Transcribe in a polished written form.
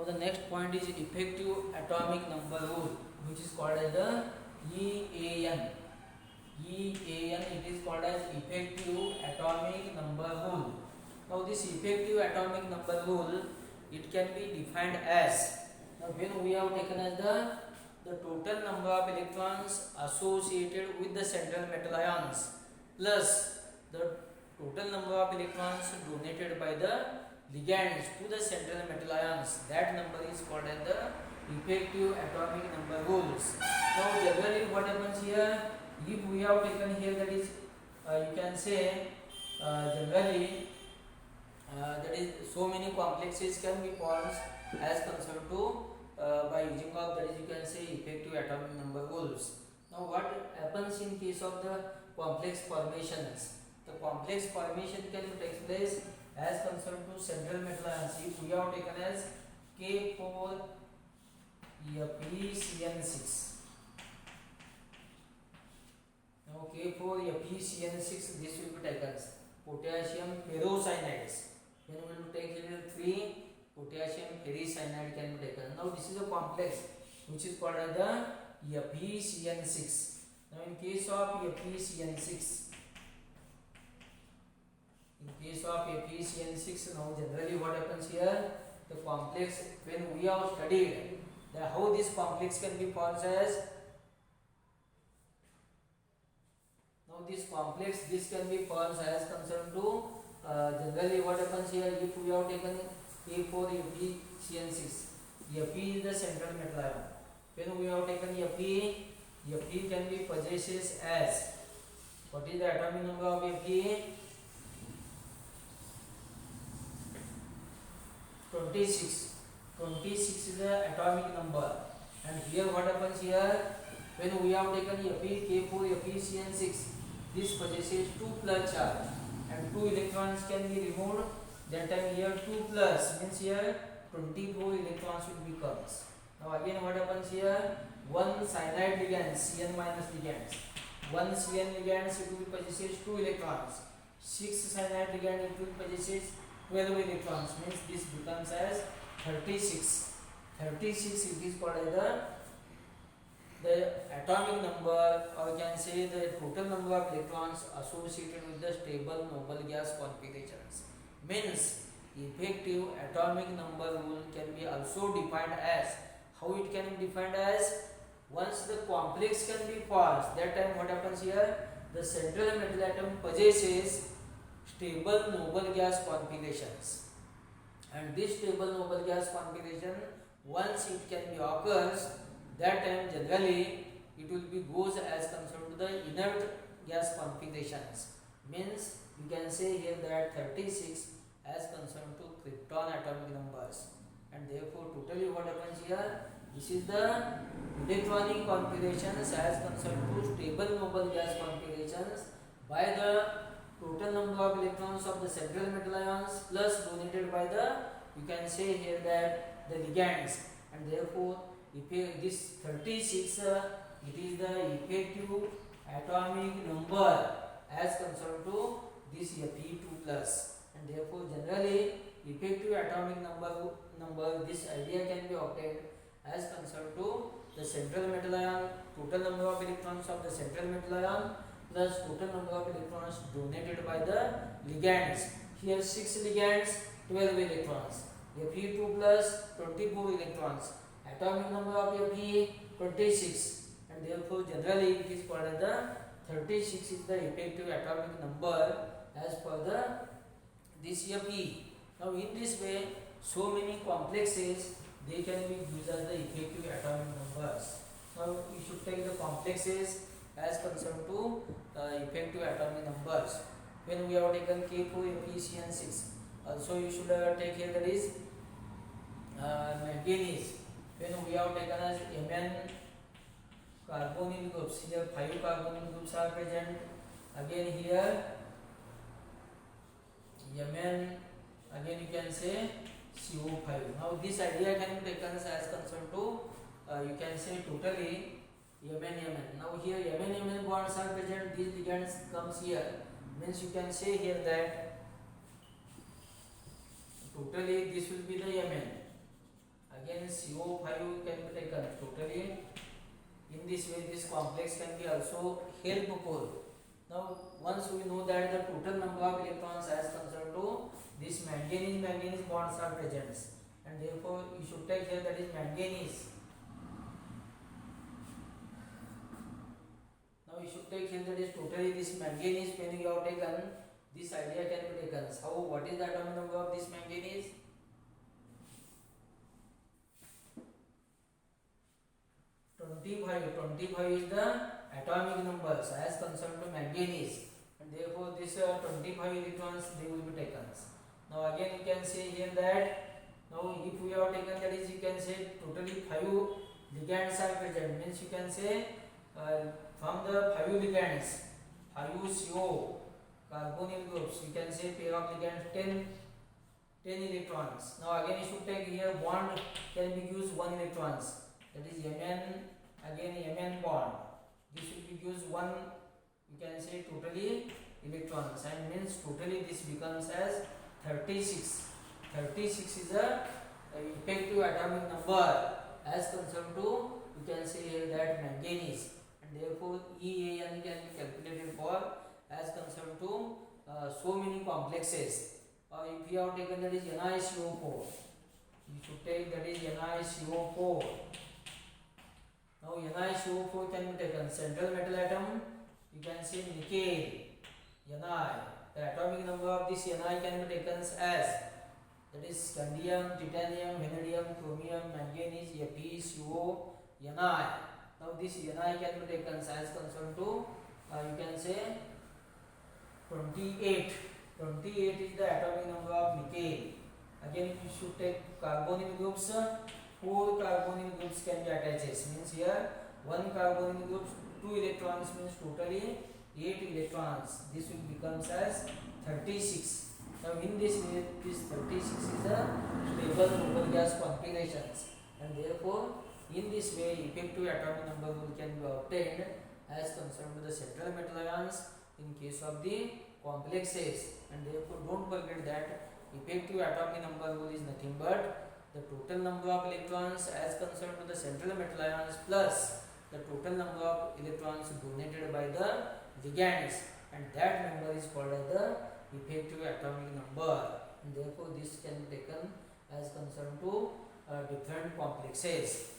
Now the next point is effective atomic number rule, which is called as the EAN. EAN, it is called as effective atomic number rule. Now this effective atomic number rule, it can be defined as, now when we have taken as the total number of electrons associated with the central metal ions plus the total number of electrons donated by the ligands to the central metal ions, that number is called as the effective atomic number rules. Now generally what happens here, if we have taken here, that is you can say generally that is so many complexes can be formed as concerned to by using of, that is you can say, effective atomic number rules. Now what happens in case of the complex formations? The complex formation can take place as concerned to central metal ions. If we have taken as K4FeCN6. Now K4FeCN6, this will be taken potassium ferrocyanide. Then we will take here 3 potassium ferricyanide can be taken. Now this is a complex which is called as the FeCN6. Now in case of FeCN6, now generally what happens here, the complex, when we have studied that how this complex can be formed as, now this complex, this can be formed as concerned to generally what happens here, if we have taken K4FeCN6, Fe is the central metal ion. When we have taken Fe can be possesses as, what is the atomic number of Fe? 26. 26 is the atomic number. And here what happens here, when we have taken K4FeCN6, this possesses 2 plus charge and 2 electrons can be removed. That time here 2 plus means here 24 electrons will be comes. Now again what happens here, one cyanide ligand, Cn minus ligands, one Cn ligands, it will possesses 2 electrons, 6 cyanide ligand, it will possesses 12 electrons, means this becomes as 36. 36, it is called as the atomic number, or you can say the total number of electrons associated with the stable noble gas configurations. Means effective atomic number rule can be also defined as, how it can be defined as, once the complex can be formed, that time what happens here, the central metal atom possesses stable noble gas configurations, and this stable noble gas configuration, once it can be occurs, that time generally it will be goes as concerned to the inert gas configurations. Means you can say here that 36 as concerned to krypton atomic numbers, and therefore totally what happens here, this is the electronic configurations as concerned to stable noble gas configurations by the total number of electrons of the central metal ions plus donated by the, you can say here that the ligands, and therefore if this 36 it is the effective atomic number as concerned to this Fe2 plus, and therefore generally effective atomic number this idea can be obtained as concerned to the central metal ion, total number of electrons of the central metal ion plus total number of electrons donated by the ligands. Here 6 ligands, 12 electrons. Fe2 plus 24 electrons. Atomic number of Fe 26, and therefore generally it is called as the 36 is the effective atomic number as per the this Fe. Now in this way, so many complexes they can be used as the effective atomic numbers. Now you should take the complexes as concerned to effective atomic numbers. When we have taken K4FeCN6, also you should take here, that is manganese. When we have taken as Mn carbonyl groups, here 5 carbonyl groups are present. Again here Mn, again you can say CO5. Now this idea can be taken as concerned to you can say totally Mn. Now here Mn bonds are present, these ligands comes here, means you can say here that totally this will be the Mn. Again CO5 can be taken totally. In this way this complex can be also helpful. Now once we know that the total number of electrons as concerned to this manganese bonds are present, and therefore you should take here that is manganese. Now you should take here that is totally this manganese. When you have taken, this idea can be taken. So what is the atomic number of this manganese? 25. 25 is the atomic numbers as concerned to manganese, and therefore this 25 electrons they will be taken. Now again you can say here that now if we have taken, that is you can say totally 5 ligands are present, means you can say from the 5 ligands, 5 CO carbonyl groups, you can say pair of ligands 10 electrons. Now again you should take here bond can be used 1 electrons, that is Mn, again Mn bond, this will be used 1, you can say totally electrons, and means totally this becomes as 36. 36 is a effective atomic number as concerned to, you can say here that manganese, and therefore EAN can be calculated for as concerned to so many complexes. If you have taken, that is NiCO4, you should take that is NiCO4. Now NiCO4 can be taken central metal atom, you can say nickel, Ni. The atomic number of this Ni can be taken as, that is scandium, titanium, vanadium, chromium, manganese, Fe, CO, Ni. Now this Ni can be taken as concerned to, you can say 28. 28 is the atomic number of nickel. Again you should take carbonyl groups, 4 carbonyl groups can be attached, means here 1 carbonyl group 2 electrons, means totally 8 electrons, this will becomes as 36. Now in this 36 is a stable noble gas configurations, and therefore in this way effective atomic number can be obtained as concerned with the central metal ions in case of the complexes, and therefore don't forget that effective atomic number rule is nothing but the total number of electrons as concerned with the central metal ions plus the total number of electrons donated by the ligands, and that number is called as the effective atomic number, and therefore this can be taken as concerned to different complexes.